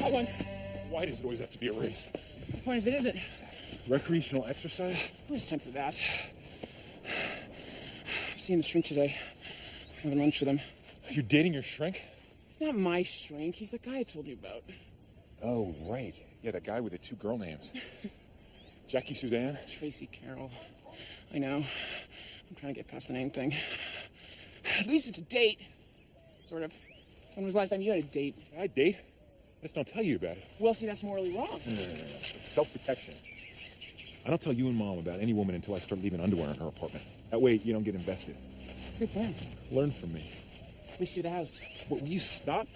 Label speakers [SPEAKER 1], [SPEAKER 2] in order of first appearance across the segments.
[SPEAKER 1] got one.
[SPEAKER 2] Why does it always have to be a race?
[SPEAKER 1] What's the point if it isn't?
[SPEAKER 2] Recreational exercise?
[SPEAKER 1] Well, it's time for that. I'm seeing the shrink today. I'm having lunch with him.
[SPEAKER 2] You're dating your shrink?
[SPEAKER 1] He's not my shrink. He's the guy I told you about.
[SPEAKER 2] Oh, right. Yeah, that guy with the 2 girl names. Jackie Suzanne?
[SPEAKER 1] Tracy Carroll. I know. I'm trying to get past the name thing. At least it's a date. Sort of. When was the last time you had a date?
[SPEAKER 2] I date? I just don't tell you about it.
[SPEAKER 1] Well, see, that's morally wrong.
[SPEAKER 2] No. It's self-protection. I don't tell you and Mom about any woman until I start leaving underwear in her apartment. That way, you don't get invested.
[SPEAKER 1] That's a good plan.
[SPEAKER 2] Learn from me.
[SPEAKER 1] Let me see the house.
[SPEAKER 2] What, will you stop?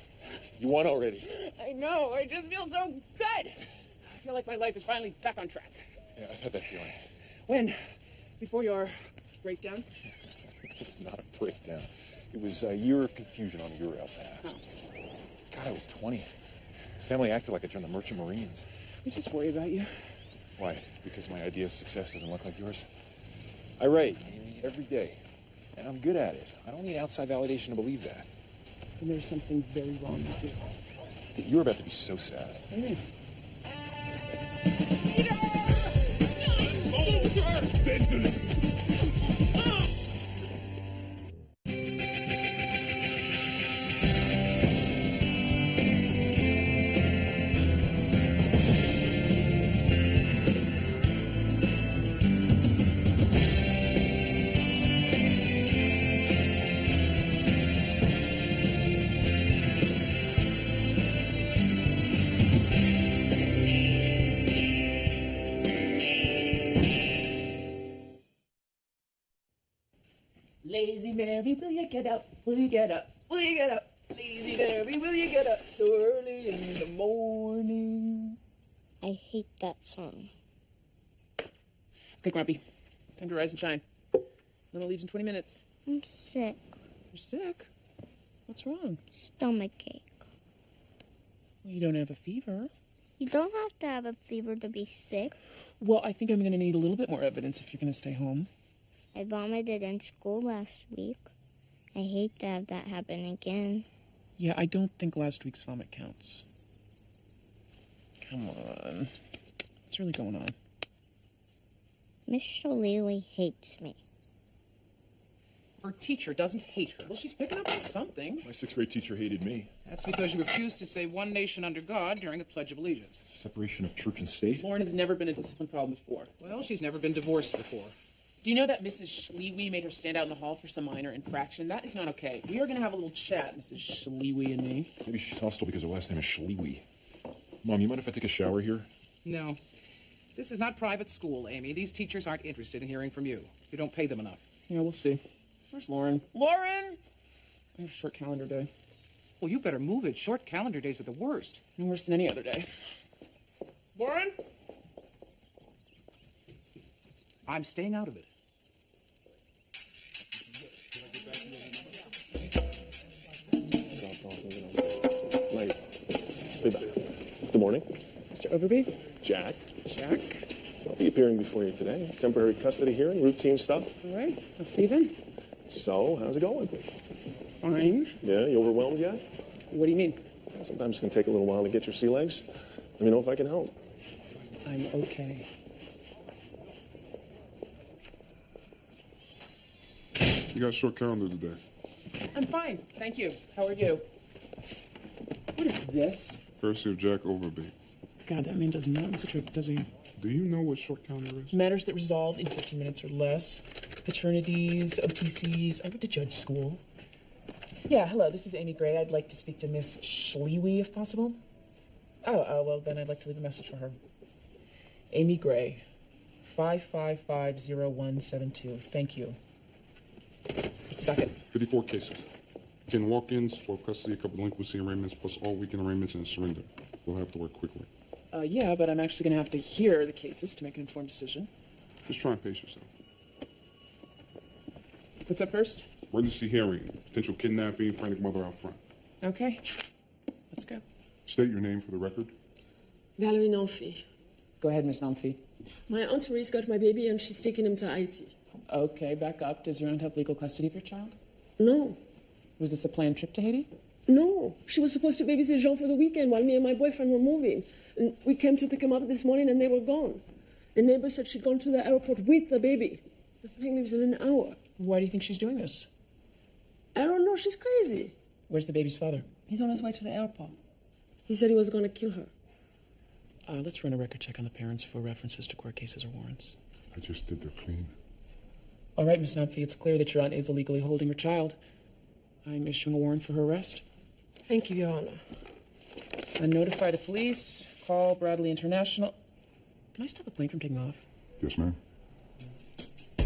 [SPEAKER 2] You won already.
[SPEAKER 1] I know. I just feel so good. I feel like my life is finally back on track.
[SPEAKER 2] Yeah, I've had that feeling.
[SPEAKER 1] When? Before your breakdown?
[SPEAKER 2] It was not a breakdown. It was a year of confusion on the Ural Pass. God, I was 20. Family acted like I joined the Merchant Marines.
[SPEAKER 1] I just worry about you.
[SPEAKER 2] Why? Because my idea of success doesn't look like yours? I write, Amy, every day. And I'm good at it. I don't need outside validation to believe that.
[SPEAKER 1] And there's something very wrong with you.
[SPEAKER 2] You're about to be so sad.
[SPEAKER 1] What do you mean? Lazy Mary, will you get up? Will you get up? Will you get up? Lazy Mary, will you get up so early in the morning?
[SPEAKER 3] I hate that song.
[SPEAKER 1] Okay, Grumpy. Time to rise and shine. Luna leaves in 20 minutes.
[SPEAKER 3] I'm sick.
[SPEAKER 1] You're sick? What's wrong?
[SPEAKER 3] Stomachache.
[SPEAKER 1] Well, you don't have a fever.
[SPEAKER 3] You don't have to have a fever to be sick.
[SPEAKER 1] Well, I think I'm going to need a little bit more evidence if you're going to stay home.
[SPEAKER 3] I vomited in school last week. I hate to have that happen again.
[SPEAKER 1] Yeah, I don't think last week's vomit counts. Come on. What's really going on?
[SPEAKER 3] Miss Shaleely hates me.
[SPEAKER 1] Her teacher doesn't hate her. Well, she's picking up on something.
[SPEAKER 2] My 6th grade teacher hated me.
[SPEAKER 1] That's because you refused to say one nation under God during the Pledge of Allegiance.
[SPEAKER 2] Separation of church and state?
[SPEAKER 1] Lauren has never been a discipline problem before. Well, she's never been divorced before. Do you know that Mrs. Schlewy made her stand out in the hall for some minor infraction? That is not okay. We are going to have a little chat, Mrs. Schlewy and me.
[SPEAKER 2] Maybe she's hostile because her last name is Schlewy. Mom, you mind if I take a shower here?
[SPEAKER 4] No. This is not private school, Amy. These teachers aren't interested in hearing from you. You don't pay them enough.
[SPEAKER 1] Yeah, we'll see. Where's Lauren? Lauren! I have a short calendar day.
[SPEAKER 4] Well, you better move it. Short calendar days are the worst.
[SPEAKER 1] No worse than any other day. Lauren?
[SPEAKER 4] I'm staying out of it.
[SPEAKER 5] Good morning.
[SPEAKER 1] Mr. Overby?
[SPEAKER 5] Jack.
[SPEAKER 1] Jack?
[SPEAKER 5] I'll be appearing before you today. Temporary custody hearing, routine stuff.
[SPEAKER 1] All right. I'll see you then.
[SPEAKER 5] So, how's it going?
[SPEAKER 1] Fine.
[SPEAKER 5] Yeah, you overwhelmed yet?
[SPEAKER 1] What do you mean?
[SPEAKER 5] Sometimes it can take a little while to get your sea legs. Let me know if I can help.
[SPEAKER 1] I'm okay.
[SPEAKER 6] You got a short calendar today.
[SPEAKER 1] I'm fine. Thank you. How are you? What is this?
[SPEAKER 6] Courtesy of Jack Overby.
[SPEAKER 1] God, that man does not miss a trick, does he?
[SPEAKER 6] Do you know what short calendar is?
[SPEAKER 1] Matters that resolve in 15 minutes or less. Paternities, OTCs. I went to judge school. Yeah, hello, this is Amy Gray. I'd like to speak to Miss Schlewy, if possible. Oh, well, then I'd like to leave a message for her. Amy Gray, 5550172. Thank you. What's the docket?
[SPEAKER 6] 54 cases. 10 walk-ins, 12 custody, a couple delinquency arraignments, plus all weekend arraignments and a surrender. We'll have to work quickly.
[SPEAKER 1] Yeah, but I'm actually going to have to hear the cases to make an informed decision.
[SPEAKER 6] Just try and pace yourself.
[SPEAKER 1] What's up first?
[SPEAKER 6] Emergency hearing. Potential kidnapping, frantic mother out front.
[SPEAKER 1] Okay. Let's go.
[SPEAKER 6] State your name for the record.
[SPEAKER 7] Valerie Nanfi.
[SPEAKER 1] Go ahead, Miss Nanfi.
[SPEAKER 7] My Aunt Therese got my baby and she's taking him to IT.
[SPEAKER 1] Okay, back up. Does your aunt have legal custody of your child?
[SPEAKER 7] No.
[SPEAKER 1] Was this a planned trip to Haiti?
[SPEAKER 7] No, she was supposed to babysit Jean for the weekend while me and my boyfriend were moving. And we came to pick him up this morning and they were gone. The neighbor said she'd gone to the airport with the baby. The plane leaves in an hour.
[SPEAKER 1] Why do you think she's doing this?
[SPEAKER 7] I don't know, she's crazy.
[SPEAKER 1] Where's the baby's father?
[SPEAKER 7] He's on his way to the airport. He said he was going to kill her.
[SPEAKER 1] Let's run a record check on the parents for references to court cases or warrants.
[SPEAKER 6] I just did their clean.
[SPEAKER 1] All right, Miss Knopfy, it's clear that your aunt is illegally holding her child. I'm issuing a warrant for her arrest.
[SPEAKER 7] Thank you, Your Honor.
[SPEAKER 1] Notify the police. Call Bradley International. Can I stop the plane from taking off?
[SPEAKER 6] Yes, ma'am.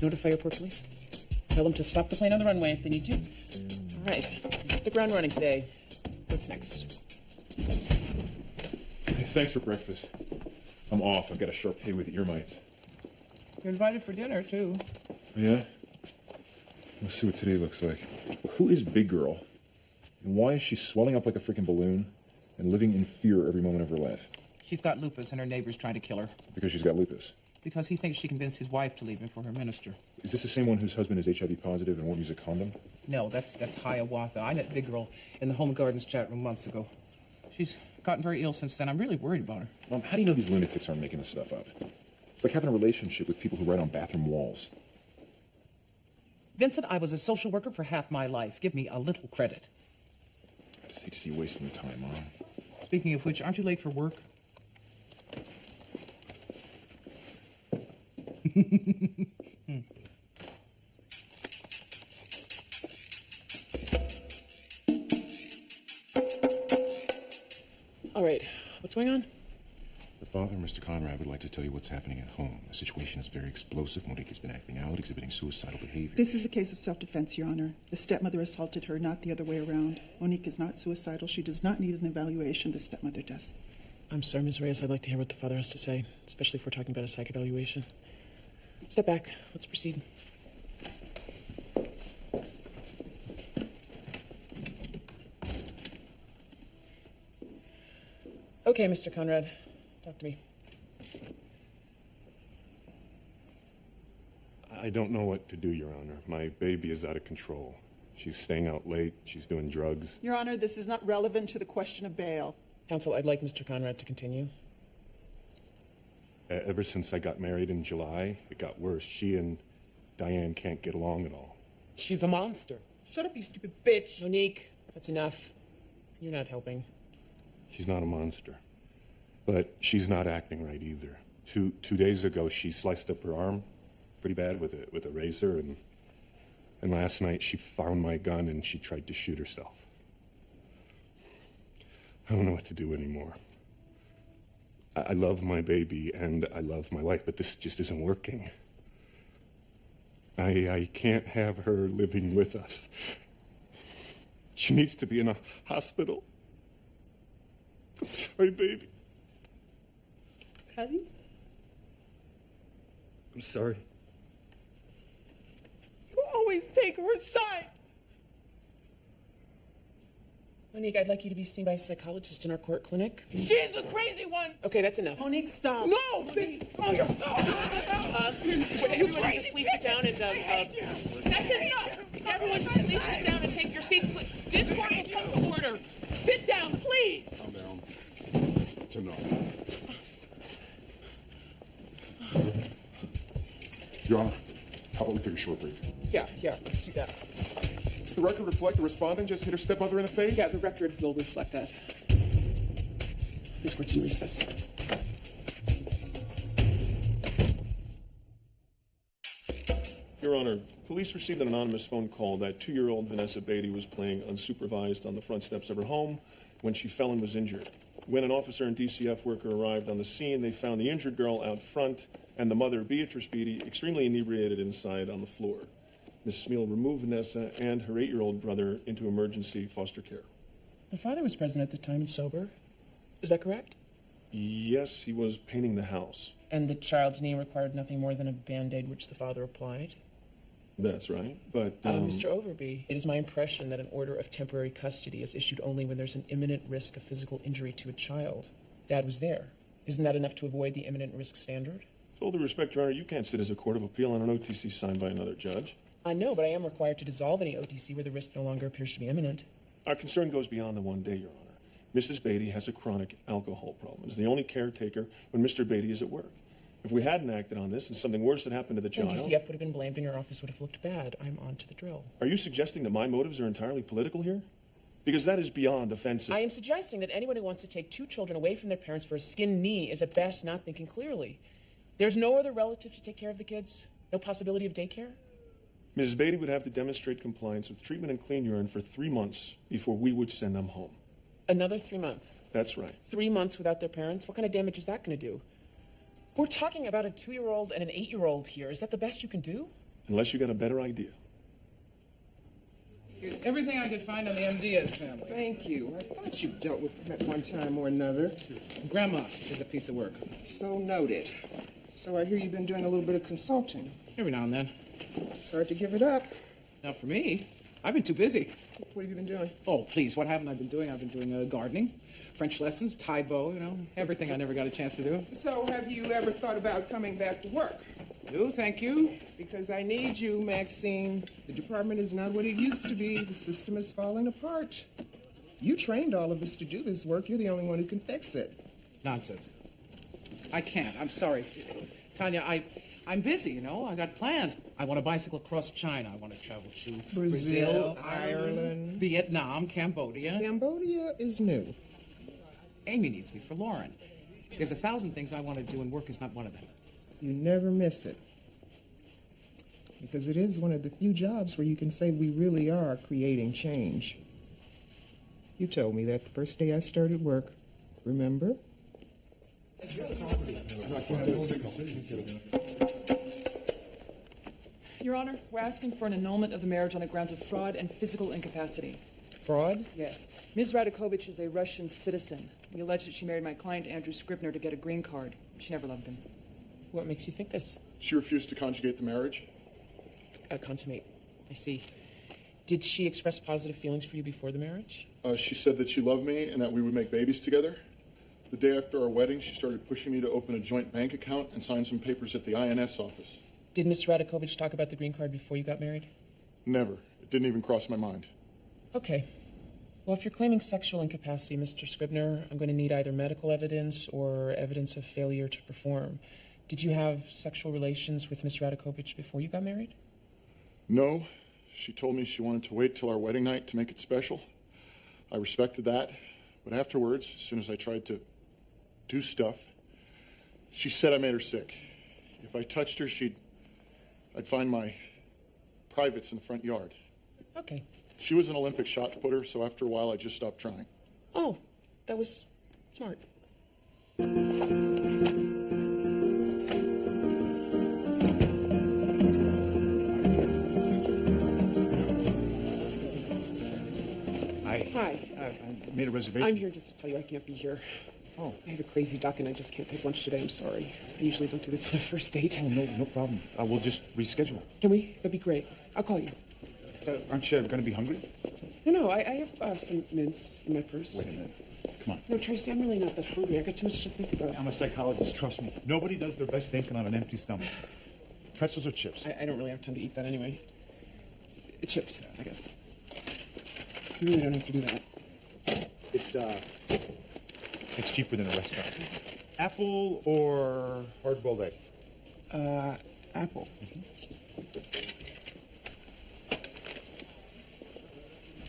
[SPEAKER 1] Notify airport police. Tell them to stop the plane on the runway if they need to. All right. Hit the ground running today. What's next?
[SPEAKER 2] Hey, thanks for breakfast. I'm off. I've got a sharp pay with ear mites.
[SPEAKER 1] You're invited for dinner, too.
[SPEAKER 2] Yeah? Let's see what today looks like. Who is Big Girl? And why is she swelling up like a freaking balloon and living in fear every moment of her life?
[SPEAKER 4] She's got lupus, and her neighbor's trying to kill her.
[SPEAKER 2] Because she's got lupus.
[SPEAKER 4] Because he thinks she convinced his wife to leave him for her minister.
[SPEAKER 2] Is this the same one whose husband is HIV positive and won't use a condom?
[SPEAKER 4] No, that's Hiawatha. I met Big Girl in the Home Gardens chat room months ago. She's gotten very ill since then. I'm really worried about her.
[SPEAKER 2] Mom, how do you know these lunatics aren't making this stuff up? It's like having a relationship with people who write on bathroom walls.
[SPEAKER 4] Vincent, I was a social worker for half my life. Give me a little credit.
[SPEAKER 2] I just hate to see you wasting your time, Mom.
[SPEAKER 4] Speaking of which, aren't you late for work?
[SPEAKER 1] All right. What's going on?
[SPEAKER 8] The father, Mr. Conrad, would like to tell you what's happening at home. The situation is very explosive. Monique has been acting out, exhibiting suicidal behavior.
[SPEAKER 9] This is a case of self-defense, Your Honor. The stepmother assaulted her, not the other way around. Monique is not suicidal. She does not need an evaluation. The stepmother does.
[SPEAKER 1] I'm sorry, Ms. Reyes. I'd like to hear what the father has to say, especially if we're talking about a psych evaluation. Step back. Let's proceed. Okay, Mr. Conrad. Talk to me.
[SPEAKER 10] I don't know what to do, Your Honor. My baby is out of control. She's staying out late. She's doing drugs.
[SPEAKER 9] Your Honor, this is not relevant to the question of bail.
[SPEAKER 1] Counsel, I'd like Mr. Conrad to continue.
[SPEAKER 10] Ever since I got married in July, it got worse. She and Diane can't get along at all.
[SPEAKER 1] She's a monster.
[SPEAKER 4] Shut up, you stupid bitch.
[SPEAKER 1] Monique, that's enough. You're not helping.
[SPEAKER 10] She's not a monster. But she's not acting right either. Two days ago, she sliced up her arm pretty bad with a razor, and last night she found my gun and she tried to shoot herself. I don't know what to do anymore. I love my baby and I love my wife, but this just isn't working. I can't have her living with us. She needs to be in a hospital. I'm sorry, baby.
[SPEAKER 7] Patty?
[SPEAKER 10] I'm sorry.
[SPEAKER 7] You always take her side.
[SPEAKER 1] Monique, I'd like you to be seen by a psychologist in our court clinic.
[SPEAKER 7] She's a crazy one.
[SPEAKER 1] Okay, that's enough.
[SPEAKER 9] Monique, stop.
[SPEAKER 7] No, please. Oh, you're...
[SPEAKER 1] Everyone just please sit down and,
[SPEAKER 7] That's
[SPEAKER 1] enough. Everyone please sit down and take your seats. This court will come to order. Sit down, please.
[SPEAKER 6] Calm down. It's enough. Your Honor, how about we take a short break?
[SPEAKER 1] Yeah, let's do that.
[SPEAKER 5] The record reflect the respondent just hit her stepmother in the face?
[SPEAKER 1] Yeah, the record will reflect that. This court's in recess.
[SPEAKER 11] Your Honor, police received an anonymous phone call that 2-year-old Vanessa Beatty was playing unsupervised on the front steps of her home when she fell and was injured. When an officer and DCF worker arrived on the scene, they found the injured girl out front and the mother, Beatrice Beatty, extremely inebriated inside on the floor. Ms. Smeal removed Vanessa and her 8-year-old brother into emergency foster care.
[SPEAKER 1] The father was present at the time and sober. Is that correct?
[SPEAKER 11] Yes, he was painting the house.
[SPEAKER 1] And the child's knee required nothing more than a Band-Aid which the father applied?
[SPEAKER 11] That's right, but...
[SPEAKER 1] Mr. Overby, it is my impression that an order of temporary custody is issued only when there's an imminent risk of physical injury to a child. Dad was there. Isn't that enough to avoid the imminent risk standard?
[SPEAKER 11] With all due respect, Your Honor, you can't sit as a court of appeal on an OTC signed by another judge.
[SPEAKER 1] I know, but I am required to dissolve any OTC where the risk no longer appears to be imminent.
[SPEAKER 11] Our concern goes beyond the one day, Your Honor. Mrs. Beatty has a chronic alcohol problem and is the only caretaker when Mr. Beatty is at work. If we hadn't acted on this and something worse had happened to the child...
[SPEAKER 1] And DCF would have been blamed and your office would have looked bad. I'm on to the drill.
[SPEAKER 11] Are you suggesting that my motives are entirely political here? Because that is beyond offensive.
[SPEAKER 1] I am suggesting that anyone who wants to take two children away from their parents for a skinned knee is at best not thinking clearly. There's no other relative to take care of the kids? No possibility of daycare?
[SPEAKER 11] Mrs. Beatty would have to demonstrate compliance with treatment and clean urine for 3 months before we would send them home.
[SPEAKER 1] Another 3 months?
[SPEAKER 11] That's right.
[SPEAKER 1] 3 months without their parents? What kind of damage is that going to do? We're talking about a 2-year-old and an 8-year-old here. Is that the best you can do?
[SPEAKER 11] Unless you got a better idea.
[SPEAKER 4] Here's everything I could find on the MDS family.
[SPEAKER 12] Thank you. I thought you dealt with them at one time or another.
[SPEAKER 4] Grandma is a piece of work.
[SPEAKER 12] So noted. So I hear you've been doing a little bit of consulting.
[SPEAKER 4] Every now and then.
[SPEAKER 12] It's hard to give it up.
[SPEAKER 4] Not for me. I've been too busy.
[SPEAKER 12] What have you been doing?
[SPEAKER 4] Oh, please, what haven't I been doing? I've been doing gardening, French lessons, Thai bow, everything I never got a chance to do.
[SPEAKER 12] So have you ever thought about coming back to work?
[SPEAKER 4] No, thank you.
[SPEAKER 12] Because I need you, Maxine. The department is not what it used to be. The system is falling apart. You trained all of us to do this work. You're the only one who can fix it.
[SPEAKER 4] Nonsense. I can't. I'm sorry. Tanya, I'm busy, I got plans. I want to bicycle across China. I want to travel to
[SPEAKER 12] Brazil, Ireland,
[SPEAKER 4] Vietnam, Cambodia.
[SPEAKER 12] Cambodia is new.
[SPEAKER 4] Amy needs me for Lauren. There's 1,000 things I want to do, and work is not one of them.
[SPEAKER 12] You never miss it. Because it is one of the few jobs where you can say we really are creating change. You told me that the first day I started work. Remember?
[SPEAKER 13] Your Honor, we're asking for an annulment of the marriage on the grounds of fraud and physical incapacity.
[SPEAKER 4] Fraud?
[SPEAKER 13] Yes. Ms. Radakovich is a Russian citizen. We allege that she married my client, Andrew Scribner, to get a green card. She never loved him.
[SPEAKER 1] What makes you think this?
[SPEAKER 14] She refused to conjugate the marriage.
[SPEAKER 1] Consummate. I see. Did she express positive feelings for you before the marriage?
[SPEAKER 14] She said that she loved me and that we would make babies together. The day after our wedding, she started pushing me to open a joint bank account and sign some papers at the INS office.
[SPEAKER 1] Did Mr. Radakovich talk about the green card before you got married?
[SPEAKER 14] Never. It didn't even cross my mind.
[SPEAKER 1] Okay. Well, if you're claiming sexual incapacity, Mr. Scribner, I'm going to need either medical evidence or evidence of failure to perform. Did you have sexual relations with Ms. Radakovich before you got married?
[SPEAKER 14] No. She told me she wanted to wait till our wedding night to make it special. I respected that. But afterwards, as soon as I tried to do stuff, she said I made her sick. If I touched her, I'd find my privates in the front yard.
[SPEAKER 1] Okay.
[SPEAKER 14] She was an Olympic shot putter, so after a while I just stopped trying.
[SPEAKER 1] Oh, that was smart. Hi.
[SPEAKER 15] I made a reservation.
[SPEAKER 1] I'm here just to tell you I can't be here.
[SPEAKER 15] Oh.
[SPEAKER 1] I have a crazy duck and I just can't take lunch today. I'm sorry. I usually don't do this on a first date.
[SPEAKER 15] Oh, no problem. We'll just reschedule.
[SPEAKER 1] Can we? That'd be great. I'll call you.
[SPEAKER 15] Aren't you going to be hungry?
[SPEAKER 1] No, I have some mints in my purse.
[SPEAKER 15] Wait a minute. Come on.
[SPEAKER 1] No, Tracy, I'm really not that hungry. I got too much to think about.
[SPEAKER 15] I'm a psychologist, trust me. Nobody does their best thinking on an empty stomach. Pretzels or chips?
[SPEAKER 1] I don't really have time to eat that anyway. Chips, I guess. You really don't have to do that.
[SPEAKER 15] It's cheaper than a restaurant. Apple or hard-boiled egg?
[SPEAKER 1] Apple.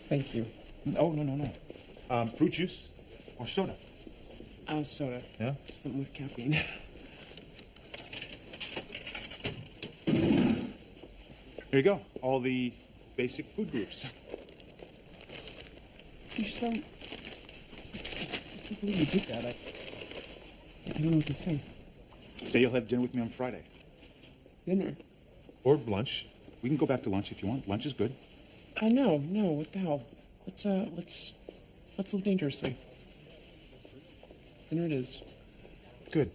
[SPEAKER 1] Thank you.
[SPEAKER 15] Oh, no. Fruit juice or soda?
[SPEAKER 1] Soda.
[SPEAKER 15] Yeah?
[SPEAKER 1] Something with caffeine.
[SPEAKER 15] There you go. All the basic food groups.
[SPEAKER 1] You're so... I can't believe you did that. I don't know what to say.
[SPEAKER 15] Say you'll have dinner with me on Friday.
[SPEAKER 1] Dinner?
[SPEAKER 15] Or lunch. We can go back to lunch if you want. Lunch is good.
[SPEAKER 1] No. What the hell? Let's live dangerously. Dinner it is.
[SPEAKER 15] Good.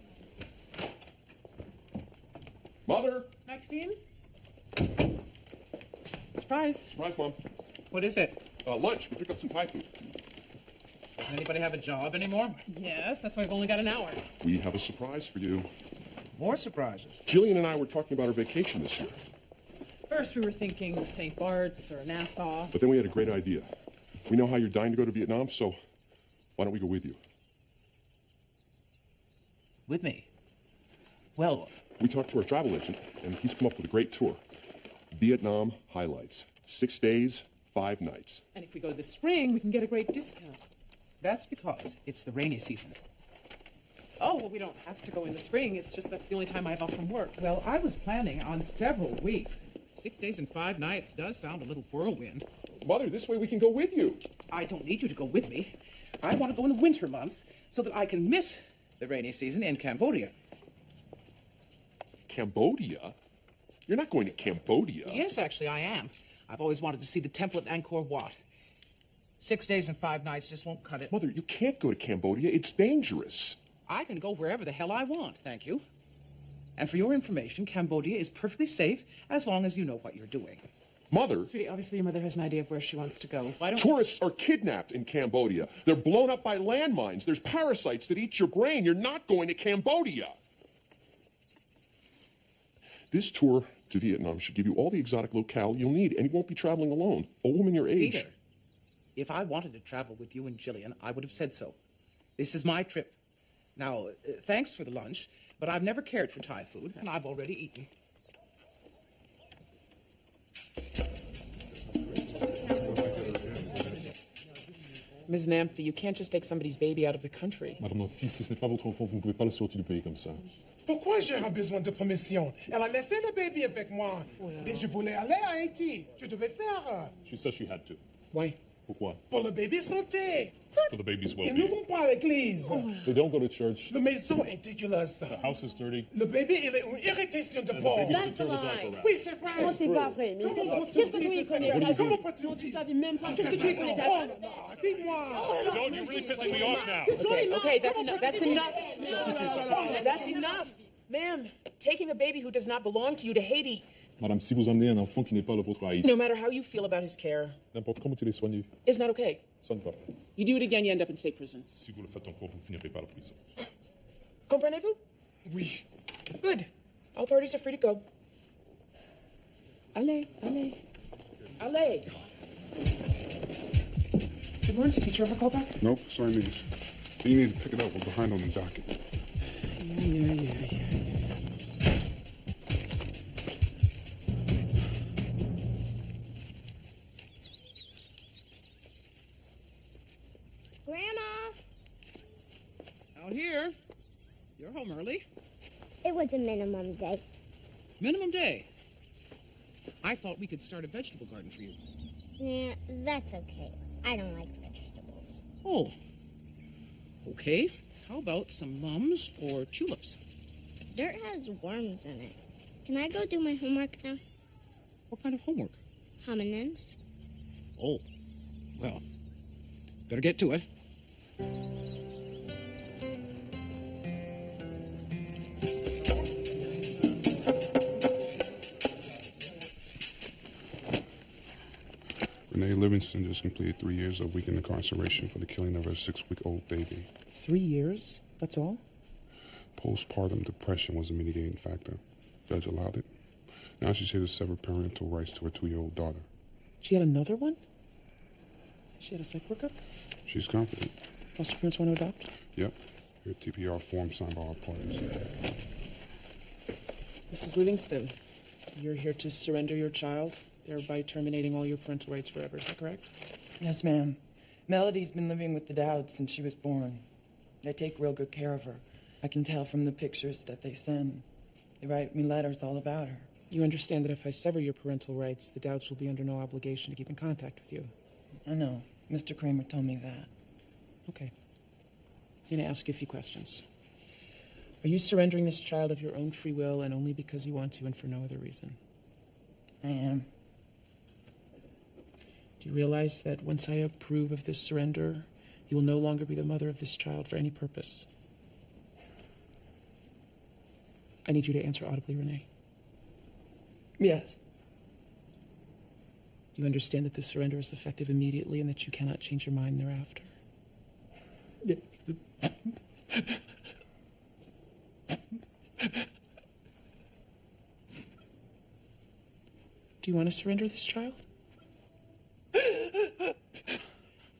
[SPEAKER 11] Mother!
[SPEAKER 1] Maxine? Surprise.
[SPEAKER 11] Surprise, Mom.
[SPEAKER 4] What is it?
[SPEAKER 11] Lunch. We picked up some Thai food.
[SPEAKER 4] Does anybody have a job anymore?
[SPEAKER 1] Yes, that's why I've only got an hour.
[SPEAKER 6] We have a surprise for you.
[SPEAKER 4] More surprises.
[SPEAKER 6] Jillian and I were talking about our vacation this year.
[SPEAKER 1] First we were thinking St. Bart's or Nassau.
[SPEAKER 6] But then we had a great idea. We know how you're dying to go to Vietnam, so why don't we go with you?
[SPEAKER 4] With me? Well,
[SPEAKER 6] we talked to our travel agent, and he's come up with a great tour. Vietnam highlights. 6 days, 5 nights.
[SPEAKER 4] and if we go this spring, we can get a great discount. That's because it's the rainy season.
[SPEAKER 13] Oh, well, we don't have to go in the spring. It's just that's the only time I have off from work.
[SPEAKER 4] Well, I was planning on several weeks. 6 days and 5 nights does sound a little whirlwind.
[SPEAKER 6] Mother, this way we can go with you.
[SPEAKER 4] I don't need you to go with me. I want to go in the winter months so that I can miss the rainy season in Cambodia.
[SPEAKER 6] Cambodia? You're not going to Cambodia.
[SPEAKER 4] Yes, actually, I am. I've always wanted to see the temple at Angkor Wat. 6 days and 5 nights just won't cut it.
[SPEAKER 6] Mother, you can't go to Cambodia. It's dangerous.
[SPEAKER 4] I can go wherever the hell I want, thank you. And for your information, Cambodia is perfectly safe as long as you know what you're doing.
[SPEAKER 6] Mother?
[SPEAKER 13] Sweetie, obviously your mother has an idea of where she wants to go. Why don't
[SPEAKER 6] Tourists are kidnapped in Cambodia. They're blown up by landmines. There's parasites that eat your brain. You're not going to Cambodia. This tour to Vietnam should give you all the exotic locale you'll need, and you won't be traveling alone. A woman your age.
[SPEAKER 4] Peter, if I wanted to travel with you and Jillian, I would have said so. This is my trip. Now, thanks for the lunch, but I've never cared for Thai food, and I've already eaten.
[SPEAKER 1] Ms. Namphy, you can't just take somebody's baby out of the country.
[SPEAKER 11] Madame mon fils, si ce n'est pas votre enfant, vous ne pouvez pas le sortir du pays comme ça.
[SPEAKER 16] Pourquoi j'aurais besoin de permission? Elle a laissé le bébé avec moi. Et je voulais aller à Haïti. Je devais faire.
[SPEAKER 11] She says she had to.
[SPEAKER 1] Why?
[SPEAKER 11] Pourquoi?
[SPEAKER 16] Pour le bébé santé.
[SPEAKER 11] For the baby's
[SPEAKER 16] Ils
[SPEAKER 11] well-being.
[SPEAKER 16] ne vont pas à l'église.
[SPEAKER 11] They don't go to church.
[SPEAKER 16] La maison est dégueulasse.
[SPEAKER 11] The house is dirty.
[SPEAKER 16] Le bébé, il a une irritation de peau.
[SPEAKER 11] That's right.
[SPEAKER 16] Oui, c'est vrai.
[SPEAKER 7] Non, c'est pas vrai. Mais qu'est-ce que tu y connais?
[SPEAKER 16] Comment peux-tu
[SPEAKER 7] Non, tu savais même pas. Qu'est-ce que tu y connais?
[SPEAKER 16] Oh là là, dis-moi.
[SPEAKER 11] Don't, you're really pissing me off now.
[SPEAKER 1] Okay, that's enough. That's enough. That's enough. Ma'am, taking a baby who does not belong to you to Haiti,
[SPEAKER 11] Madame, si vous emmenez un enfant qui n'est pas le vôtre à Haïti,
[SPEAKER 1] no matter how you feel about his care,
[SPEAKER 11] n'importe comment tu les soignes,
[SPEAKER 1] is not okay.
[SPEAKER 11] ça ne va pas.
[SPEAKER 13] you do it again, you end up in state prison.
[SPEAKER 11] Si vous le faites encore, vous finirez par la prison.
[SPEAKER 1] Comprenez-vous?
[SPEAKER 16] Oui.
[SPEAKER 1] Good. All parties are free to go.
[SPEAKER 13] Allez, allez. Allez.
[SPEAKER 1] Did Lawrence teacher ever call back?
[SPEAKER 6] Nope, sorry, miss. You need to pick it up. We're behind on the docket.
[SPEAKER 13] Yeah.
[SPEAKER 3] Grandma!
[SPEAKER 4] Out here. You're home early.
[SPEAKER 3] It was a minimum day.
[SPEAKER 4] Minimum day. I thought we could start a vegetable garden for you.
[SPEAKER 3] Nah, that's okay. I don't like vegetables.
[SPEAKER 4] Oh. Okay. How about some mums or tulips?
[SPEAKER 3] Dirt has worms in it. Can I go do my homework now?
[SPEAKER 4] What kind of homework?
[SPEAKER 3] Homonyms.
[SPEAKER 4] Oh. Well, better get to it.
[SPEAKER 6] Renee Livingston just completed 3 years of weekend incarceration for the killing of her 6-week-old baby.
[SPEAKER 1] 3 years? That's all?
[SPEAKER 6] Postpartum depression was a mitigating factor. Judge allowed it. Now she's here to sever parental rights to her 2-year-old daughter.
[SPEAKER 1] She had another one? She had a psych workup?
[SPEAKER 6] She's confident.
[SPEAKER 1] Foster parents want to adopt?
[SPEAKER 6] Yep. Her TPR form signed by all parties.
[SPEAKER 1] Mrs. Livingston, you're here to surrender your child, thereby terminating all your parental rights forever. Is that correct?
[SPEAKER 17] Yes, ma'am. Melody's been living with the Dowds since she was born. They take real good care of her. I can tell from the pictures that they send. They write me letters all about her.
[SPEAKER 1] You understand that if I sever your parental rights, the Dowds will be under no obligation to keep in contact with you.
[SPEAKER 17] I know. Mr. Kramer told me that.
[SPEAKER 1] Okay. I'm going to ask you a few questions. Are you surrendering this child of your own free will and only because you want to and for no other reason?
[SPEAKER 17] I am.
[SPEAKER 1] Do you realize that once I approve of this surrender, you will no longer be the mother of this child for any purpose? I need you to answer audibly, Renee.
[SPEAKER 17] Yes.
[SPEAKER 1] Do you understand that this surrender is effective immediately and that you cannot change your mind thereafter?
[SPEAKER 17] Yes.
[SPEAKER 1] Do you want to surrender this child?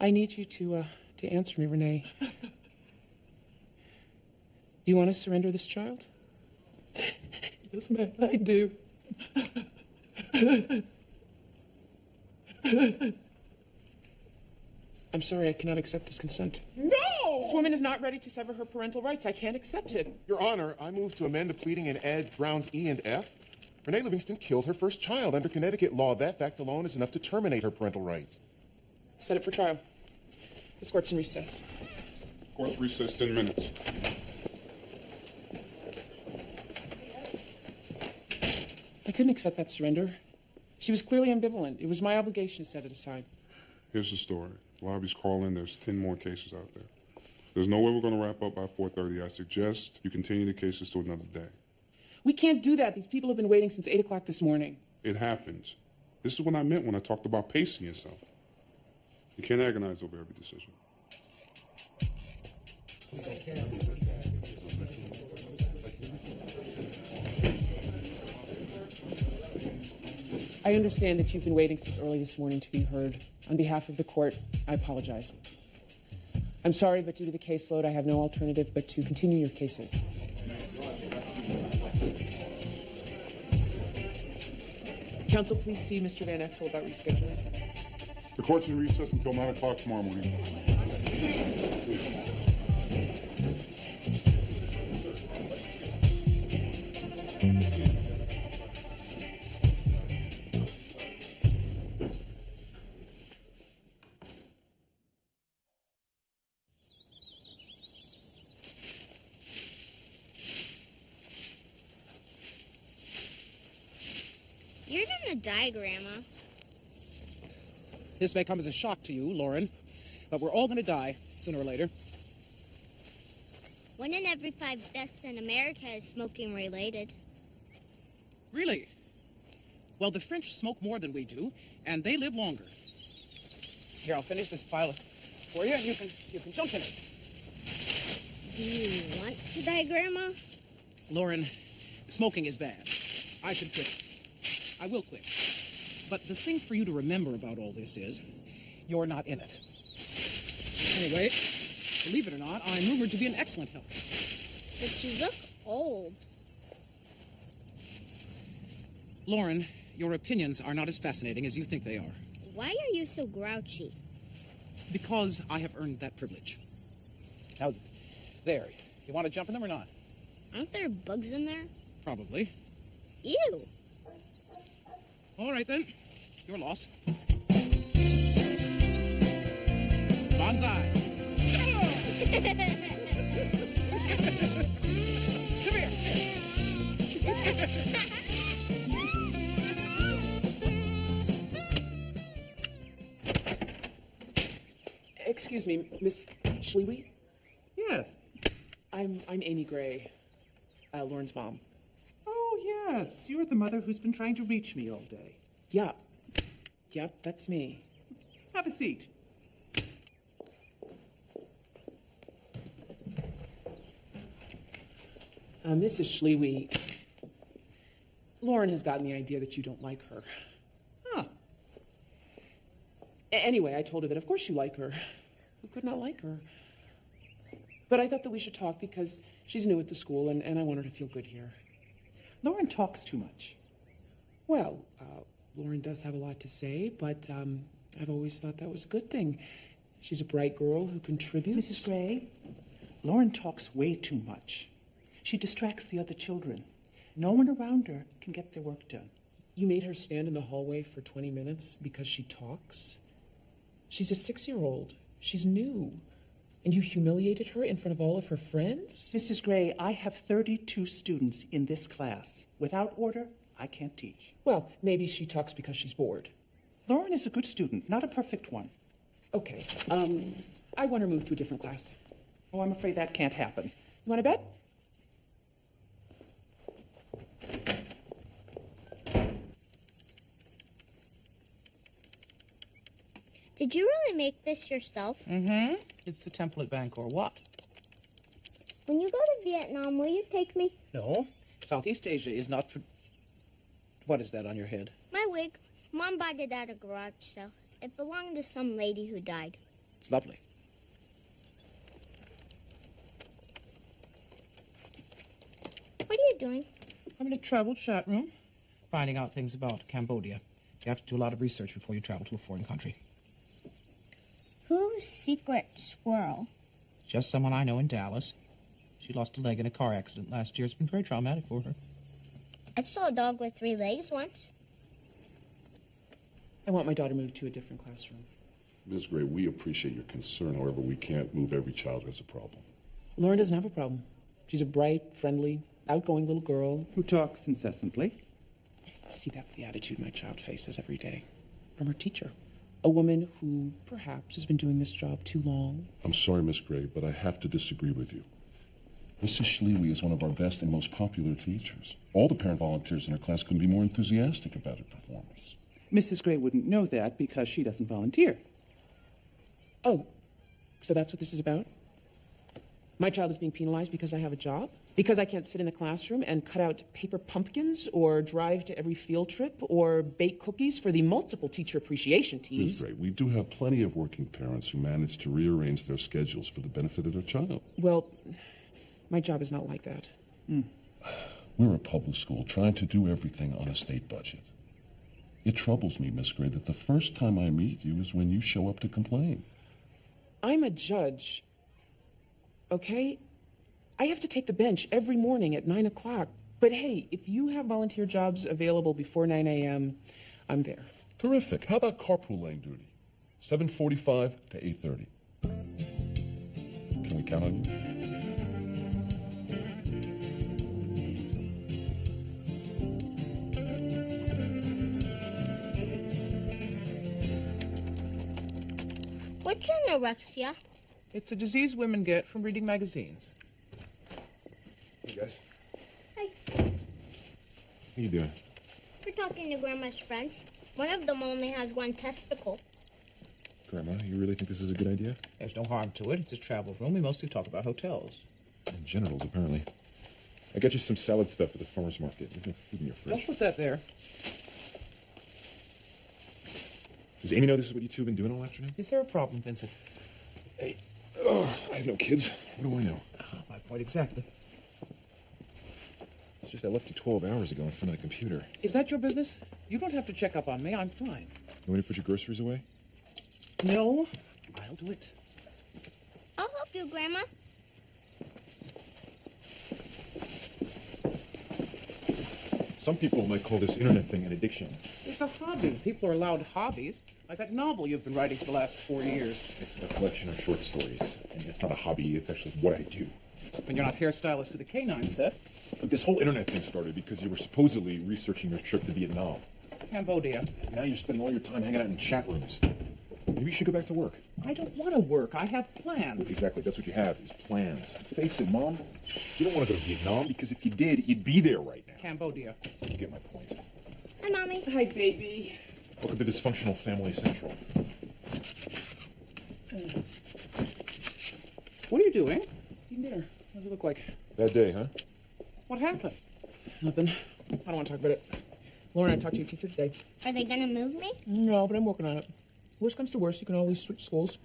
[SPEAKER 1] I need you to answer me, Renee. Do you want to surrender this child?
[SPEAKER 13] Yes, ma'am, I do.
[SPEAKER 1] I'm sorry, I cannot accept this consent.
[SPEAKER 13] No!
[SPEAKER 1] This woman is not ready to sever her parental rights. I can't accept it.
[SPEAKER 8] Your Honor, I move to amend the pleading and add grounds E and F. Renee Livingston killed her first child. Under Connecticut law, that fact alone is enough to terminate her parental rights.
[SPEAKER 1] Set it for trial. This court's in recess.
[SPEAKER 6] Court recess 10 minutes.
[SPEAKER 1] I couldn't accept that surrender. She was clearly ambivalent. It was my obligation to set it aside.
[SPEAKER 6] Here's the story. Lobby's calling. There's 10 more cases out there. There's no way we're going to wrap up by 4:30. I suggest you continue the cases to another day.
[SPEAKER 1] We can't do that. These people have been waiting since 8 o'clock this morning.
[SPEAKER 6] It happens. This is what I meant when I talked about pacing yourself. You can't agonize over every decision.
[SPEAKER 1] I understand that you've been waiting since early this morning to be heard. On behalf of the court, I apologize. I'm sorry, but due to the caseload, I have no alternative but to continue your cases. Counsel, please see Mr. Van Exel about rescheduling.
[SPEAKER 6] The court's in recess until 9 o'clock tomorrow morning.
[SPEAKER 3] You're gonna die, Grandma.
[SPEAKER 4] This may come as a shock to you, Lauren, but we're all going to die sooner or later.
[SPEAKER 3] 1 in every 5 deaths in America is smoking related.
[SPEAKER 4] Really? Well, the French smoke more than we do, and they live longer. Here, I'll finish this pile for you, and you can jump in it.
[SPEAKER 3] Do you want to die, Grandma?
[SPEAKER 4] Lauren, smoking is bad. I should quit. I will quit. But the thing for you to remember about all this is, you're not in it. Anyway, believe it or not, I'm rumored to be in excellent health.
[SPEAKER 3] But you look old.
[SPEAKER 4] Lauren, your opinions are not as fascinating as you think they are.
[SPEAKER 3] Why are you so grouchy?
[SPEAKER 4] Because I have earned that privilege. Now, there. You want to jump in them or not?
[SPEAKER 3] Aren't there bugs in there?
[SPEAKER 4] Probably.
[SPEAKER 3] Ew.
[SPEAKER 4] All right, then. Your loss. Bonsai. Come here.
[SPEAKER 1] Excuse me, Miss Schlewy?
[SPEAKER 13] Yes.
[SPEAKER 1] I'm Amy Gray, Lauren's mom.
[SPEAKER 13] Oh, yes. You're the mother who's been trying to reach me all day.
[SPEAKER 1] Yeah. Yep, that's me.
[SPEAKER 13] Have a seat.
[SPEAKER 1] Mrs. Schlewy, Lauren has gotten the idea that you don't like her.
[SPEAKER 13] Huh.
[SPEAKER 1] Anyway, I told her that of course you like her. Who could not like her? But I thought that we should talk because she's new at the school and I want her to feel good here.
[SPEAKER 13] Lauren talks too much.
[SPEAKER 1] Well, Lauren does have a lot to say, but I've always thought that was a good thing. She's a bright girl who contributes.
[SPEAKER 13] Mrs. Gray, Lauren talks way too much. She distracts the other children. No one around her can get their work done.
[SPEAKER 1] You made her stand in the hallway for 20 minutes because she talks? She's a 6-year-old. She's new. And you humiliated her in front of all of her friends?
[SPEAKER 13] Mrs. Gray, I have 32 students in this class. Without order, I can't teach.
[SPEAKER 1] Well, maybe she talks because she's bored.
[SPEAKER 13] Lauren is a good student, not a perfect one.
[SPEAKER 1] Okay. I want her moved to a different class.
[SPEAKER 13] Oh, I'm afraid that can't happen.
[SPEAKER 1] You want to bet?
[SPEAKER 3] Did you really make this yourself?
[SPEAKER 4] Mm-hmm. It's the template bank or what?
[SPEAKER 3] When you go to Vietnam, will you take me?
[SPEAKER 4] No. Southeast Asia is not for... What is that on your head?
[SPEAKER 3] My wig. Mom bought it at a garage sale. It belonged to some lady who died.
[SPEAKER 4] It's lovely.
[SPEAKER 3] What are you doing?
[SPEAKER 4] I'm in a travel chat room, finding out things about Cambodia. You have to do a lot of research before you travel to a foreign country.
[SPEAKER 3] Who's Secret Squirrel?
[SPEAKER 4] Just someone I know in Dallas. She lost a leg in a car accident last year. It's been very traumatic for her.
[SPEAKER 3] I saw a dog with 3 legs once.
[SPEAKER 1] I want my daughter moved to a different classroom.
[SPEAKER 18] Ms. Gray, we appreciate your concern. However, we can't move every child who has a problem.
[SPEAKER 1] Lauren doesn't have a problem. She's a bright, friendly, outgoing little girl.
[SPEAKER 13] Who talks incessantly.
[SPEAKER 1] See, that's the attitude my child faces every day. From her teacher. A woman who perhaps has been doing this job too long.
[SPEAKER 18] I'm sorry, Miss Gray, but I have to disagree with you. Mrs. Schlewe is one of our best and most popular teachers. All the parent volunteers in her class couldn't be more enthusiastic about her performance.
[SPEAKER 13] Mrs. Gray wouldn't know that because she doesn't volunteer.
[SPEAKER 1] Oh, so that's what this is about? My child is being penalized because I have a job? Because I can't sit in the classroom and cut out paper pumpkins or drive to every field trip or bake cookies for the multiple teacher appreciation teams?
[SPEAKER 18] Ms. Gray, we do have plenty of working parents who manage to rearrange their schedules for the benefit of their child.
[SPEAKER 1] Well, my job is not like that.
[SPEAKER 18] We're a public school trying to do everything on a state budget. It troubles me, Miss Gray, that the first time I meet you is when you show up to complain.
[SPEAKER 1] I'm a judge, okay? I have to take the bench every morning at 9 o'clock. But hey, if you have volunteer jobs available before 9 a.m., I'm there.
[SPEAKER 18] Terrific. How about carpooling duty? 7:45 to 8:30. Can we count on you?
[SPEAKER 3] What's anorexia?
[SPEAKER 4] It's a disease women get from reading magazines.
[SPEAKER 2] Hey, guys.
[SPEAKER 3] Hi.
[SPEAKER 2] How you doing?
[SPEAKER 3] We're talking to Grandma's friends. One of them only has 1 testicle.
[SPEAKER 2] Grandma, you really think this is a good idea?
[SPEAKER 4] There's no harm to it. It's a travel room. We mostly talk about hotels.
[SPEAKER 2] And genitals, apparently. I got you some salad stuff at the farmer's market. There's no food in your fridge.
[SPEAKER 4] Don't put that there.
[SPEAKER 2] Does Amy know this is what you two have been doing all afternoon?
[SPEAKER 4] Is there a problem, Vincent?
[SPEAKER 2] Hey, I have no kids. What do I know?
[SPEAKER 4] My point exactly.
[SPEAKER 2] It's just I left you 12 hours ago in front of the computer.
[SPEAKER 4] Is that your business? You don't have to check up on me. I'm fine.
[SPEAKER 2] You want me to put your groceries away?
[SPEAKER 4] No, I'll do it.
[SPEAKER 3] I'll help you, Grandma.
[SPEAKER 2] Some people might call this internet thing an addiction.
[SPEAKER 4] It's a hobby. People are allowed hobbies. Like that novel you've been writing for the last 4 years.
[SPEAKER 2] It's a collection of short stories. And it's not a hobby, it's actually what I do.
[SPEAKER 4] When you're not hairstylist to the canine set.
[SPEAKER 2] Look, this whole internet thing started because you were supposedly researching your trip to Vietnam.
[SPEAKER 4] Cambodia.
[SPEAKER 2] Now you're spending all your time hanging out in chat rooms. Maybe you should go back to work.
[SPEAKER 4] I don't want to work. I have plans.
[SPEAKER 2] Exactly, that's what you have, is plans. Face it, Mom. You don't want to go to Vietnam because if you did, you'd be there right now.
[SPEAKER 4] Cambodia.
[SPEAKER 2] You get my point.
[SPEAKER 3] Hi, Mommy.
[SPEAKER 1] Hi, baby.
[SPEAKER 2] Welcome to Dysfunctional Family Central.
[SPEAKER 4] What are you doing?
[SPEAKER 1] Eating dinner. What does it look like?
[SPEAKER 2] Bad day, huh?
[SPEAKER 4] What happened?
[SPEAKER 1] Nothing. I don't want to talk about it. Lauren, I talked to your teacher today.
[SPEAKER 3] Are they gonna move me?
[SPEAKER 1] No, but I'm working on it. Worst comes to worst, you can always switch schools.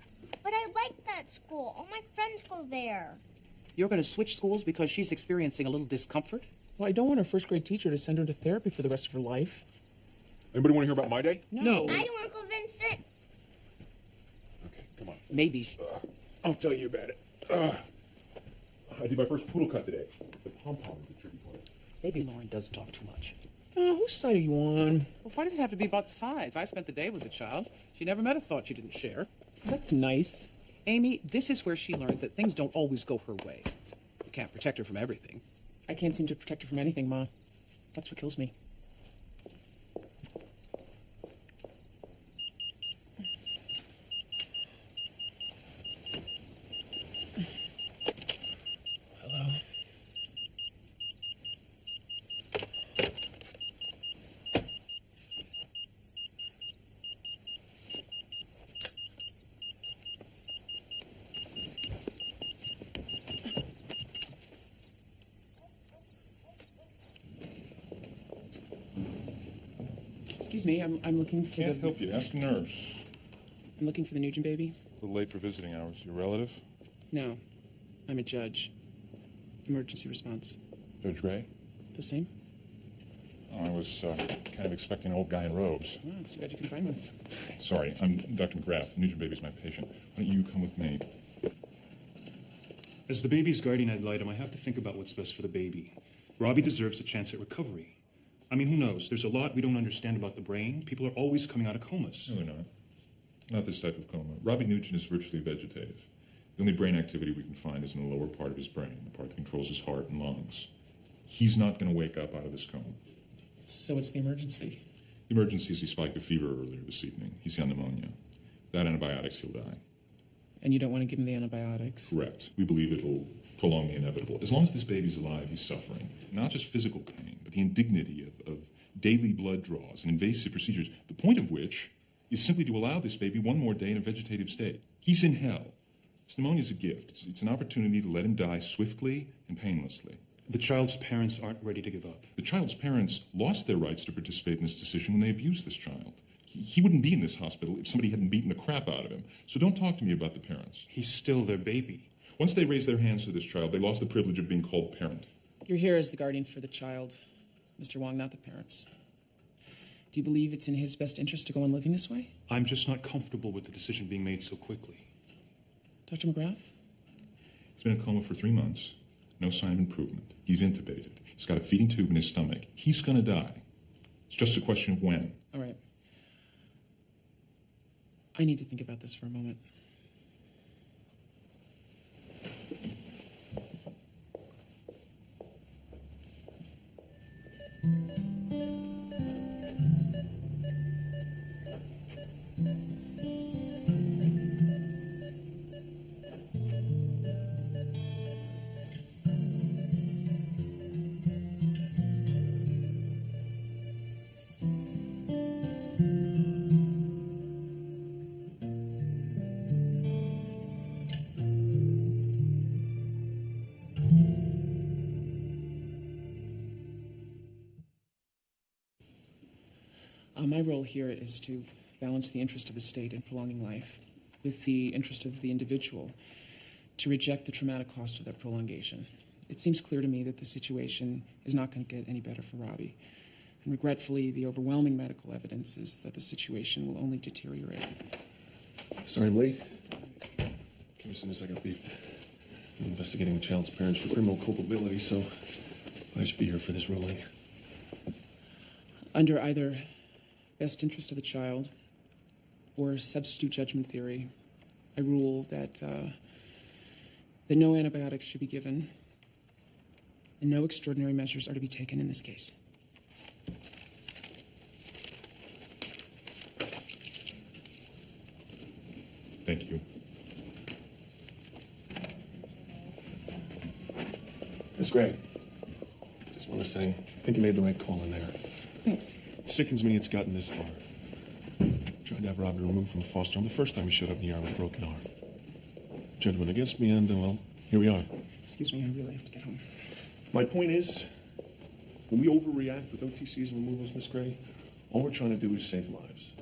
[SPEAKER 3] But I like that school. All my friends go there.
[SPEAKER 4] You're going to switch schools because she's experiencing a little discomfort?
[SPEAKER 1] Well, I don't want her first grade teacher to send her to therapy for the rest of her life.
[SPEAKER 2] Anybody want to hear about my day?
[SPEAKER 4] No.
[SPEAKER 3] I do, Uncle Vincent.
[SPEAKER 2] Okay, come on.
[SPEAKER 4] Maybe.
[SPEAKER 2] I'll tell you about it. I did my first poodle cut today. The pom-pom is the tricky part.
[SPEAKER 4] Maybe Lauren does talk too much.
[SPEAKER 1] Whose side are you on?
[SPEAKER 4] Well, why does it have to be about sides? I spent the day with the child. She never met a thought she didn't share.
[SPEAKER 1] That's nice.
[SPEAKER 4] Amy, this is where she learned that things don't always go her way. You can't protect her from everything.
[SPEAKER 1] I can't seem to protect her from anything, Ma. That's what kills me. Hello. Excuse me, I'm looking for
[SPEAKER 18] Can't help you. Ask a nurse.
[SPEAKER 1] I'm looking for the Nugent baby.
[SPEAKER 2] A little late for visiting hours. Your relative?
[SPEAKER 1] No, I'm a judge. Emergency response.
[SPEAKER 2] Judge Gray?
[SPEAKER 1] The same?
[SPEAKER 2] Oh, I was kind of expecting an old guy in robes.
[SPEAKER 1] Well, it's too bad you couldn't find one.
[SPEAKER 2] Sorry, I'm Dr. McGrath. The Nugent baby's my patient. Why don't you come with me?
[SPEAKER 19] As the baby's guardian ad litem, I have to think about what's best for the baby. Robbie deserves a chance at recovery. I mean, who knows? There's a lot we don't understand about the brain. People are always coming out of comas.
[SPEAKER 2] No, they're not. Not this type of coma. Robbie Nugent is virtually vegetative. The only brain activity we can find is in the lower part of his brain, the part that controls his heart and lungs. He's not going to wake up out of this coma.
[SPEAKER 1] So what's the emergency?
[SPEAKER 2] The emergency is he spiked a fever earlier this evening. He's got pneumonia. Without antibiotics, he'll die.
[SPEAKER 1] And you don't want to give him the antibiotics?
[SPEAKER 2] Correct. We believe it'll prolong the inevitable. As long as this baby's alive, he's suffering. Not just physical pain, but the indignity of daily blood draws and invasive procedures, the point of which is simply to allow this baby one more day in a vegetative state. He's in hell. This pneumonia is a gift. It's an opportunity to let him die swiftly and painlessly.
[SPEAKER 19] The child's parents aren't ready to give up.
[SPEAKER 2] The child's parents lost their rights to participate in this decision when they abused this child. He wouldn't be in this hospital if somebody hadn't beaten the crap out of him. So don't talk to me about the parents.
[SPEAKER 19] He's still their baby.
[SPEAKER 2] Once they raised their hands to this child, they lost the privilege of being called parent.
[SPEAKER 1] You're here as the guardian for the child, Mr. Wong, not the parents. Do you believe it's in his best interest to go on living this way?
[SPEAKER 19] I'm just not comfortable with the decision being made so quickly.
[SPEAKER 1] Dr. McGrath?
[SPEAKER 2] He's been in a coma for 3 months. No sign of improvement. He's intubated. He's got a feeding tube in his stomach. He's going to die. It's just a question of when.
[SPEAKER 1] All right. I need to think about this for a moment. My role here is to balance the interest of the state in prolonging life with the interest of the individual, to reject the traumatic cost of that prolongation. It seems clear to me that the situation is not going to get any better for Robbie. And regretfully, the overwhelming medical evidence is that the situation will only deteriorate.
[SPEAKER 11] Sorry, I'm late. Came as soon as I got beeped. I'm investigating the child's parents for criminal culpability, so I should be here for this ruling.
[SPEAKER 1] Under either best interest of the child or substitute judgment theory, I rule that no antibiotics should be given and no extraordinary measures are to be taken in this case.
[SPEAKER 2] Thank you.
[SPEAKER 11] Miss Gray, just want to say, I think you made the right call in there.
[SPEAKER 1] Thanks.
[SPEAKER 11] It sickens me it's gotten this far. Tried to have Robbie removed from the foster home the first time he showed up in the yard with a broken arm. Judgment against me, and, well, here we are.
[SPEAKER 1] Excuse me, I really have to get home.
[SPEAKER 11] My point is, when we overreact with OTCs and removals, Miss Gray, all we're trying to do is save lives.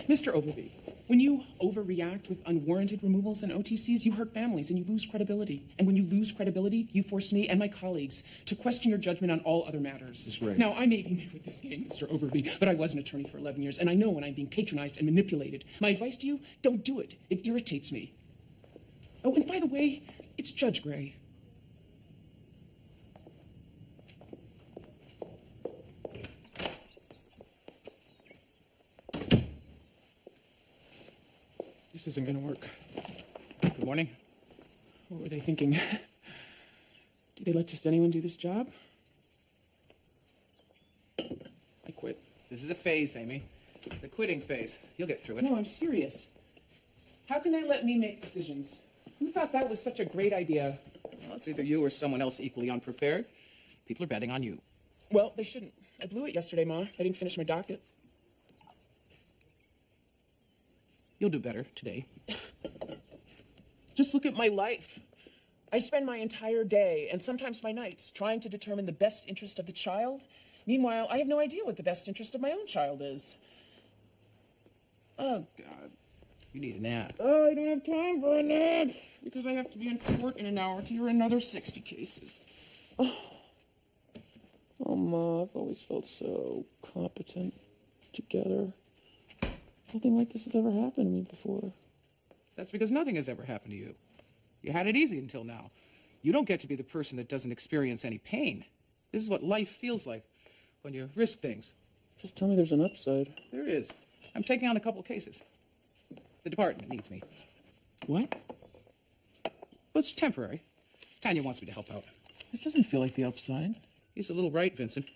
[SPEAKER 1] Mr. Overby, when you overreact with unwarranted removals and OTCs, you hurt families and you lose credibility. And when you lose credibility, you force me and my colleagues to question your judgment on all other matters.
[SPEAKER 11] Ms. Ray.
[SPEAKER 1] Now, I may be new with this game, Mr. Overby, but I was an attorney for 11 years, and I know when I'm being patronized and manipulated. My advice to you, don't do it. It irritates me. Oh, and by the way, it's Judge Gray. This isn't going to work. Good morning. What were they thinking? Do they let just anyone do this job? I quit.
[SPEAKER 4] This is a phase, Amy. The quitting phase. You'll get through it.
[SPEAKER 1] No, I'm serious. How can they let me make decisions? Who thought that was such a great idea?
[SPEAKER 4] Well, it's either you or someone else equally unprepared. People are betting on you.
[SPEAKER 1] Well, they shouldn't. I blew it yesterday, Ma. I didn't finish my docket.
[SPEAKER 4] You'll do better today.
[SPEAKER 1] Just look at my life. I spend my entire day, and sometimes my nights, trying to determine the best interest of the child. Meanwhile, I have no idea what the best interest of my own child is.
[SPEAKER 4] Oh, God. You need a nap.
[SPEAKER 1] Oh, I don't have time for a nap because I have to be in court in an hour to hear another 60 cases. Oh, Ma, I've always felt so competent, together. Nothing like this has ever happened to me before.
[SPEAKER 4] That's because nothing has ever happened to you. You had it easy until now. You don't get to be the person that doesn't experience any pain. This is what life feels like when you risk things.
[SPEAKER 1] Just tell me there's an upside.
[SPEAKER 4] There is. I'm taking on a couple cases. The department needs me.
[SPEAKER 1] What?
[SPEAKER 4] Well, it's temporary. Tanya wants me to help out.
[SPEAKER 1] This doesn't feel like the upside.
[SPEAKER 4] He's a little right, Vincent.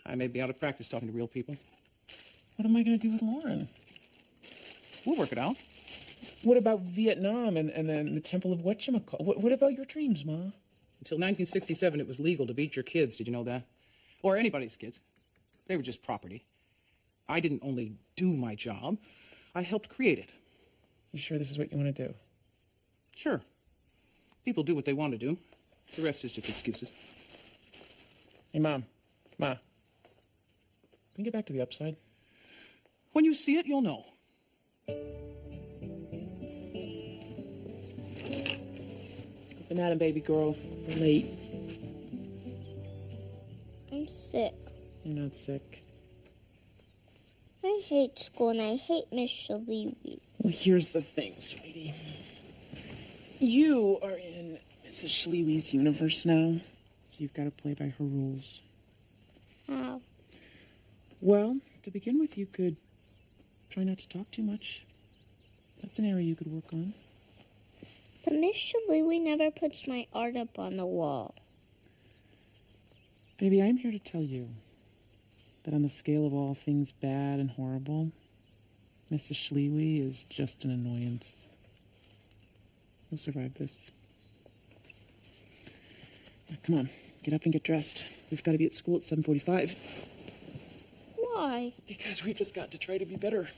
[SPEAKER 4] I may be out of practice talking to real people.
[SPEAKER 1] What am I going to do with Lauren?
[SPEAKER 4] We'll work it out.
[SPEAKER 1] What about Vietnam and then the Temple of Whatchamacall? What about your dreams, Ma?
[SPEAKER 4] Until 1967, it was legal to beat your kids. Did you know that? Or anybody's kids. They were just property. I didn't only do my job, I helped create it.
[SPEAKER 1] You sure this is what you want to do?
[SPEAKER 4] Sure. People do what they want to do. The rest is just excuses.
[SPEAKER 1] Hey, Mom. Ma. Can we get back to the upside?
[SPEAKER 4] When you see it, you'll know.
[SPEAKER 1] Up and at 'em, baby girl. We're late.
[SPEAKER 3] I'm sick.
[SPEAKER 1] You're not sick.
[SPEAKER 3] I hate school and I hate Miss Shalewy.
[SPEAKER 1] Well, here's the thing, sweetie. You are in Mrs. Schlewe's universe now, so you've got to play by her rules.
[SPEAKER 3] How?
[SPEAKER 1] Well, to begin with, you could try not to talk too much. That's an area you could work on.
[SPEAKER 3] But Miss Shalewy never puts my art up on the wall.
[SPEAKER 1] Baby, I'm here to tell you that on the scale of all things bad and horrible, Mrs. Schlewe is just an annoyance. You'll survive this. Now, come on, get up and get dressed. We've got to be at school at 7:45.
[SPEAKER 3] Why?
[SPEAKER 1] Because we've just got to try to be better.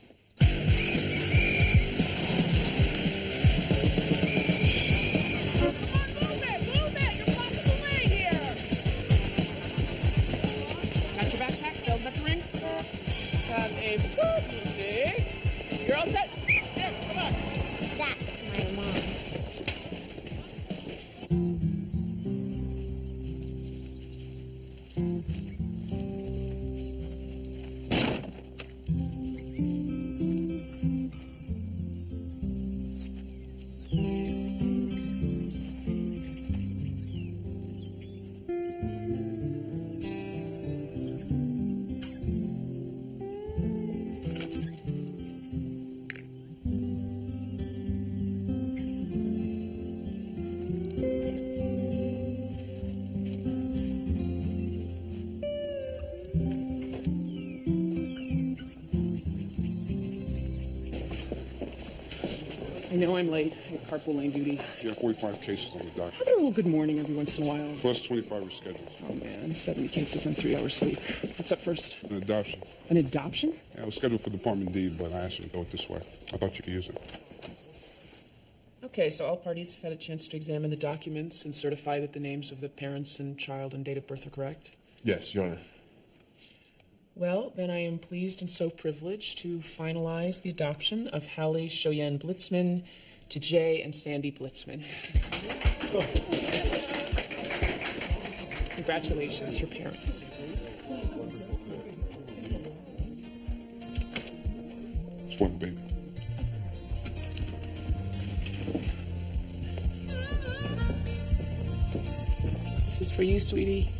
[SPEAKER 20] You're all set? Here, come on.
[SPEAKER 3] That's my mom.
[SPEAKER 1] I know I'm late. I have carpool lane duty.
[SPEAKER 6] You have 45 cases on the docket.
[SPEAKER 1] I do a little good morning every once in a while.
[SPEAKER 6] Plus 25 reschedules.
[SPEAKER 1] Oh, man. 70 cases on 3 hours sleep. What's up first?
[SPEAKER 6] An adoption.
[SPEAKER 1] An adoption?
[SPEAKER 6] Yeah, I was scheduled for Department D, but I asked you to go it this way. I thought you could use it.
[SPEAKER 1] Okay, so all parties have had a chance to examine the documents and certify that the names of the parents and child and date of birth are correct?
[SPEAKER 8] Yes, Your Honor.
[SPEAKER 1] Well, then I am pleased and so privileged to finalize the adoption of Hallie Shoyen Blitzman to Jay and Sandy Blitzman. Congratulations, your parents.
[SPEAKER 6] It's for the baby.
[SPEAKER 1] This is for you, sweetie.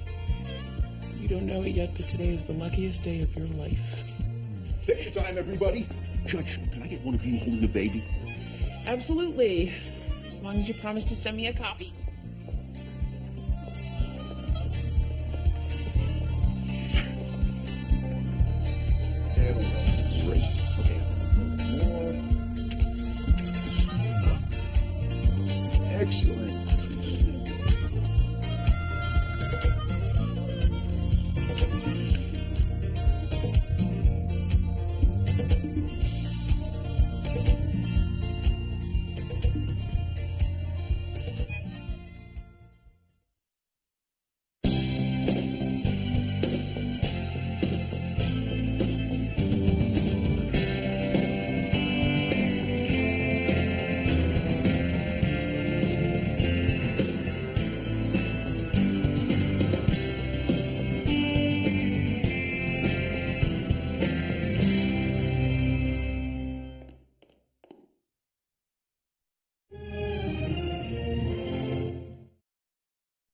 [SPEAKER 1] You don't know it yet, but today is the luckiest day of your life.
[SPEAKER 21] Picture time, everybody. Judge, can I get one of you holding the baby?
[SPEAKER 1] Absolutely. As long as you promise to send me a copy.
[SPEAKER 21] Great. Okay. Excellent.